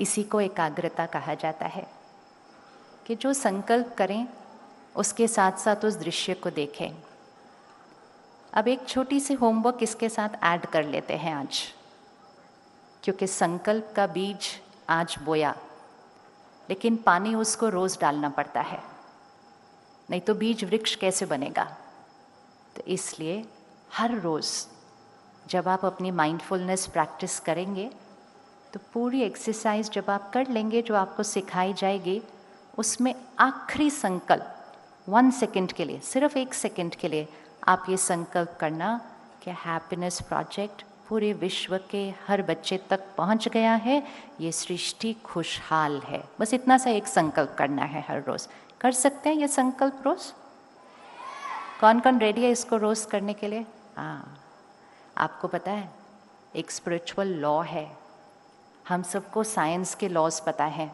इसी को एकाग्रता कहा जाता है कि जो संकल्प करें उसके साथ साथ उस दृश्य को देखें। अब एक छोटी सी होमवर्क इसके साथ ऐड कर लेते हैं आज, क्योंकि संकल्प का बीज आज बोया, लेकिन पानी उसको रोज डालना पड़ता है, नहीं तो बीज वृक्ष कैसे बनेगा। तो इसलिए हर रोज जब आप अपनी माइंडफुलनेस प्रैक्टिस करेंगे तो पूरी एक्सरसाइज जब आप कर लेंगे जो आपको सिखाई जाएगी, उसमें आखिरी संकल्प 1 सेकंड के लिए, सिर्फ 1 सेकंड के लिए आप ये संकल्प करना कि हैप्पीनेस प्रोजेक्ट पूरे विश्व के हर बच्चे तक पहुंच गया है, ये सृष्टि खुशहाल है। बस इतना सा एक संकल्प करना है हर रोज। कर सकते हैं ये संकल्प रोज? कौन कौन रेडी है इसको रोज करने के लिए? हाँ, आपको पता है एक स्पिरिचुअल लॉ है, हम सबको साइंस के लॉज पता है,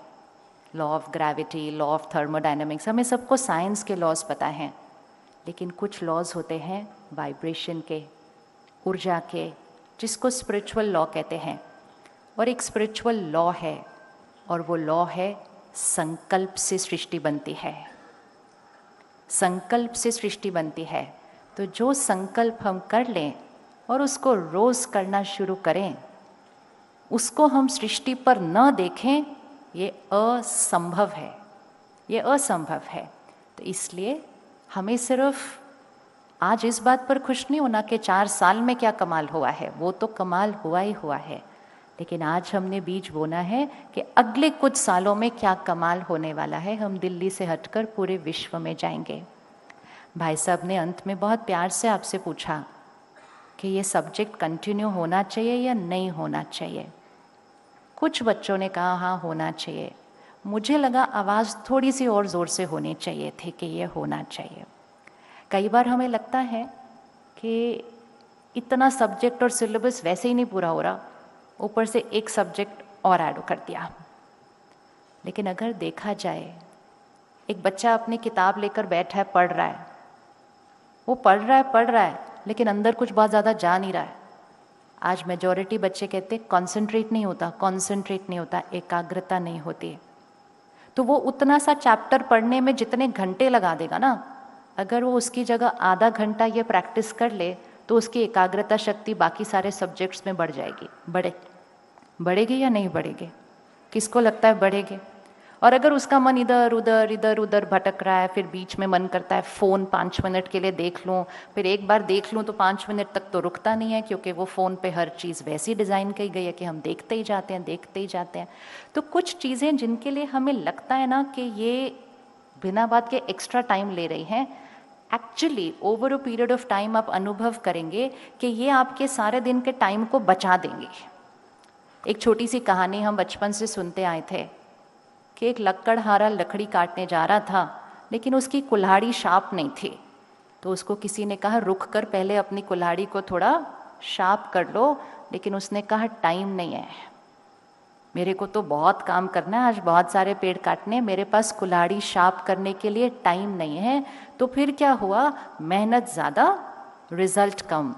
law of gravity, law of thermodynamics, हमें सबको साइंस के लॉज पता हैं, लेकिन कुछ लॉज होते हैं वाइब्रेशन के, ऊर्जा के, जिसको स्पिरिचुअल लॉ कहते हैं। और एक स्पिरिचुअल लॉ है, और वो लॉ है संकल्प से सृष्टि बनती है। संकल्प से सृष्टि बनती है। तो जो संकल्प हम कर लें और उसको रोज करना शुरू करें, उसको हम सृष्टि पर न देखें, ये असंभव है, ये असंभव है। तो इसलिए हमें सिर्फ आज इस बात पर खुश नहीं होना कि 4 साल में क्या कमाल हुआ है, वो तो कमाल हुआ ही हुआ है, लेकिन आज हमने बीज बोना है कि अगले कुछ सालों में क्या कमाल होने वाला है। हम दिल्ली से हटकर पूरे विश्व में जाएंगे। भाई साहब ने अंत में बहुत प्यार से आपसे पूछा कि ये सब्जेक्ट कंटिन्यू होना चाहिए या नहीं होना चाहिए। कुछ बच्चों ने कहा हाँ होना चाहिए। मुझे लगा आवाज़ थोड़ी सी और ज़ोर से होनी चाहिए थी कि ये होना चाहिए। कई बार हमें लगता है कि इतना सब्जेक्ट और सिलेबस वैसे ही नहीं पूरा हो रहा, ऊपर से एक सब्जेक्ट और ऐड कर दिया। लेकिन अगर देखा जाए, एक बच्चा अपनी किताब लेकर बैठा है, पढ़ रहा है, वो पढ़ रहा है, लेकिन अंदर कुछ बहुत ज़्यादा जा नहीं रहा है। आज मेजॉरिटी बच्चे कहते हैं कॉन्सेंट्रेट नहीं होता, एकाग्रता नहीं होती। तो वो उतना सा चैप्टर पढ़ने में जितने घंटे लगा देगा ना, अगर वो उसकी जगह आधा घंटा ये प्रैक्टिस कर ले तो उसकी एकाग्रता शक्ति बाकी सारे सब्जेक्ट्स में बढ़ जाएगी। बढ़ेगी या नहीं बढ़ेगी? किसको लगता है बढ़ेगी? और अगर उसका मन इधर उधर भटक रहा है, फिर बीच में मन करता है फ़ोन 5 मिनट के लिए देख लूँ, फिर एक बार देख लूँ तो 5 मिनट तक तो रुकता नहीं है, क्योंकि वो फ़ोन पे हर चीज़ वैसी डिज़ाइन की गई है कि हम देखते ही जाते हैं। तो कुछ चीज़ें जिनके लिए हमें लगता है ना कि ये बिना बात के एक्स्ट्रा टाइम ले रही हैं, actually over a period of time आप अनुभव करेंगे कि ये आपके सारे दिन के टाइम को बचा देंगे। एक छोटी सी कहानी हम बचपन से सुनते आए थे कि एक लकड़हारा लकड़ी काटने जा रहा था, लेकिन उसकी कुल्हाड़ी शार्प नहीं थी। तो उसको किसी ने कहा रुक कर पहले अपनी कुल्हाड़ी को थोड़ा शार्प कर लो, लेकिन उसने कहा टाइम नहीं है, मेरे को तो बहुत काम करना है, आज बहुत सारे पेड़ काटने, मेरे पास कुल्हाड़ी शार्प करने के लिए टाइम नहीं है। तो फिर क्या हुआ? मेहनत ज़्यादा, रिजल्ट कम।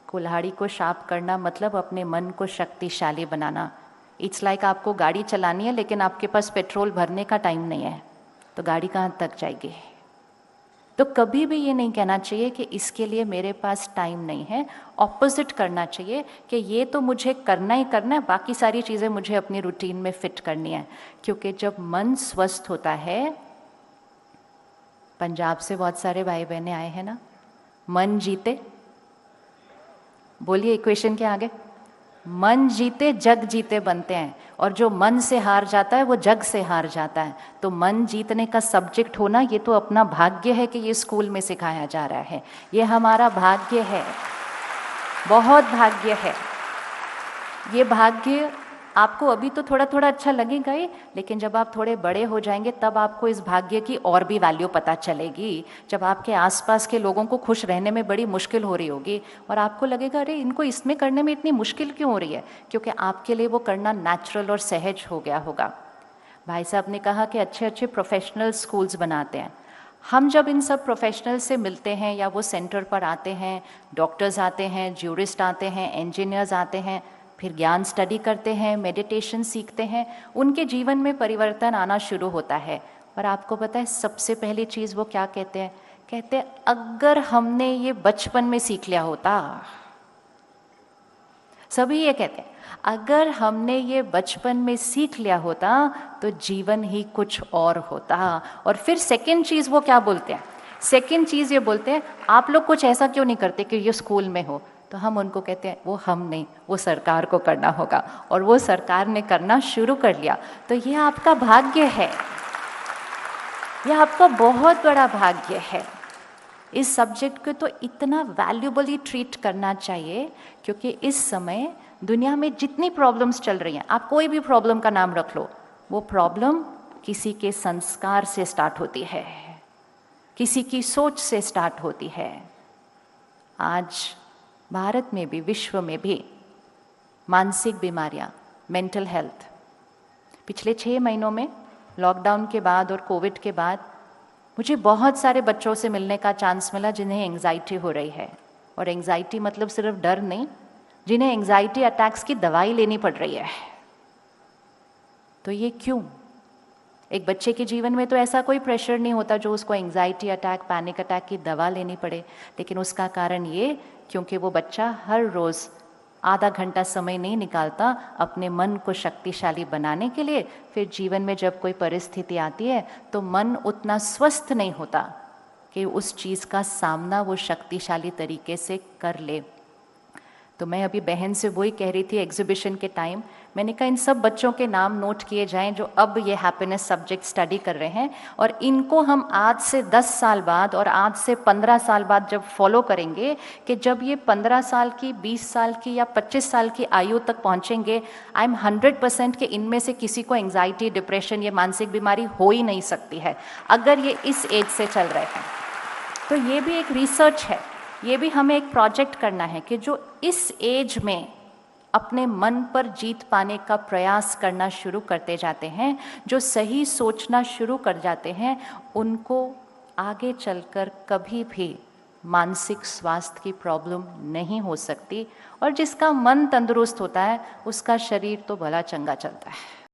कुल्हाड़ी को शार्प करना मतलब अपने मन को शक्तिशाली बनाना। इट्स लाइक आपको गाड़ी चलानी है, लेकिन आपके पास पेट्रोल भरने का टाइम नहीं है, तो गाड़ी कहाँ तक जाएगी? तो कभी भी ये नहीं कहना चाहिए कि इसके लिए मेरे पास टाइम नहीं है। ऑपोजिट करना चाहिए कि ये तो मुझे करना ही करना है, बाकी सारी चीज़ें मुझे अपनी रूटीन में फिट करनी है। क्योंकि जब मन स्वस्थ होता है, पंजाब से बहुत सारे भाई बहने आए हैं ना, मन जीते, बोलिए इक्वेशन के आगे, मन जीते जग जीते बनते हैं, और जो मन से हार जाता है वो जग से हार जाता है। तो मन जीतने का सब्जेक्ट होना ये तो अपना भाग्य है कि ये स्कूल में सिखाया जा रहा है, ये हमारा भाग्य है, बहुत भाग्य है। ये भाग्य आपको अभी तो थोड़ा थोड़ा अच्छा लगेगा ही, लेकिन जब आप थोड़े बड़े हो जाएंगे तब आपको इस भाग्य की और भी वैल्यू पता चलेगी। जब आपके आसपास के लोगों को खुश रहने में बड़ी मुश्किल हो रही होगी और आपको लगेगा अरे इनको इसमें करने में इतनी मुश्किल क्यों हो रही है, क्योंकि आपके लिए वो करना नेचुरल और सहज हो गया होगा। भाई साहब ने कहा कि अच्छे अच्छे प्रोफेशनल स्कूल्स बनाते हैं। हम जब इन सब प्रोफेशनल से मिलते हैं या वो सेंटर पर आते हैं, डॉक्टर्स आते हैं, ज्यूरिस्ट आते हैं, इंजीनियर्स आते हैं, फिर ज्ञान स्टडी करते हैं, मेडिटेशन सीखते हैं, उनके जीवन में परिवर्तन आना शुरू होता है। और आपको पता है सबसे पहली चीज़ वो क्या कहते हैं? कहते हैं अगर हमने ये बचपन में सीख लिया होता, सभी ये कहते हैं अगर हमने ये बचपन में सीख लिया होता तो जीवन ही कुछ और होता। और फिर सेकंड चीज़ वो क्या बोलते हैं? सेकंड चीज़ ये बोलते हैं आप लोग कुछ ऐसा क्यों नहीं करते कि ये स्कूल में हो? तो हम उनको कहते हैं वो हम नहीं, वो सरकार को करना होगा। और वो सरकार ने करना शुरू कर लिया। तो ये आपका भाग्य है, यह आपका बहुत बड़ा भाग्य है। इस सब्जेक्ट को तो इतना वैल्यूबली ट्रीट करना चाहिए, क्योंकि इस समय दुनिया में जितनी प्रॉब्लम्स चल रही हैं, आप कोई भी प्रॉब्लम का नाम रख लो, वो प्रॉब्लम किसी के संस्कार से स्टार्ट होती है, किसी की सोच से स्टार्ट होती है। आज भारत में भी, विश्व में भी मानसिक बीमारियां, मेंटल हेल्थ, पिछले 6 महीनों में लॉकडाउन के बाद और कोविड के बाद मुझे बहुत सारे बच्चों से मिलने का चांस मिला जिन्हें एंग्जाइटी हो रही है। और एंग्जाइटी मतलब सिर्फ डर नहीं, जिन्हें एंग्जाइटी अटैक्स की दवाई लेनी पड़ रही है। तो ये क्यों? एक बच्चे के जीवन में तो ऐसा कोई प्रेशर नहीं होता जो उसको एंग्जाइटी अटैक, पैनिक अटैक की दवा लेनी पड़े, लेकिन उसका कारण ये क्योंकि वो बच्चा हर रोज़ आधा घंटा समय नहीं निकालता अपने मन को शक्तिशाली बनाने के लिए। फिर जीवन में जब कोई परिस्थिति आती है तो मन उतना स्वस्थ नहीं होता कि उस चीज़ का सामना वो शक्तिशाली तरीके से कर ले। तो मैं अभी बहन से वही कह रही थी एग्जीबिशन के टाइम, मैंने कहा इन सब बच्चों के नाम नोट किए जाएं जो अब ये हैप्पीनेस सब्जेक्ट स्टडी कर रहे हैं, और इनको हम आज से 10 साल बाद और आज से 15 साल बाद जब फॉलो करेंगे कि जब ये 15 साल की, 20 साल की या 25 साल की आयु तक पहुंचेंगे, आई एम 100% कि इनमें से किसी को एंग्जाइटी, डिप्रेशन या मानसिक बीमारी हो ही नहीं सकती है अगर ये इस एज से चल रहे हैं। तो ये भी एक रिसर्च है, ये भी हमें एक प्रोजेक्ट करना है कि जो इस एज में अपने मन पर जीत पाने का प्रयास करना शुरू करते जाते हैं, जो सही सोचना शुरू कर जाते हैं, उनको आगे चलकर कभी भी मानसिक स्वास्थ्य की प्रॉब्लम नहीं हो सकती। और जिसका मन तंदुरुस्त होता है उसका शरीर तो भला चंगा चलता है।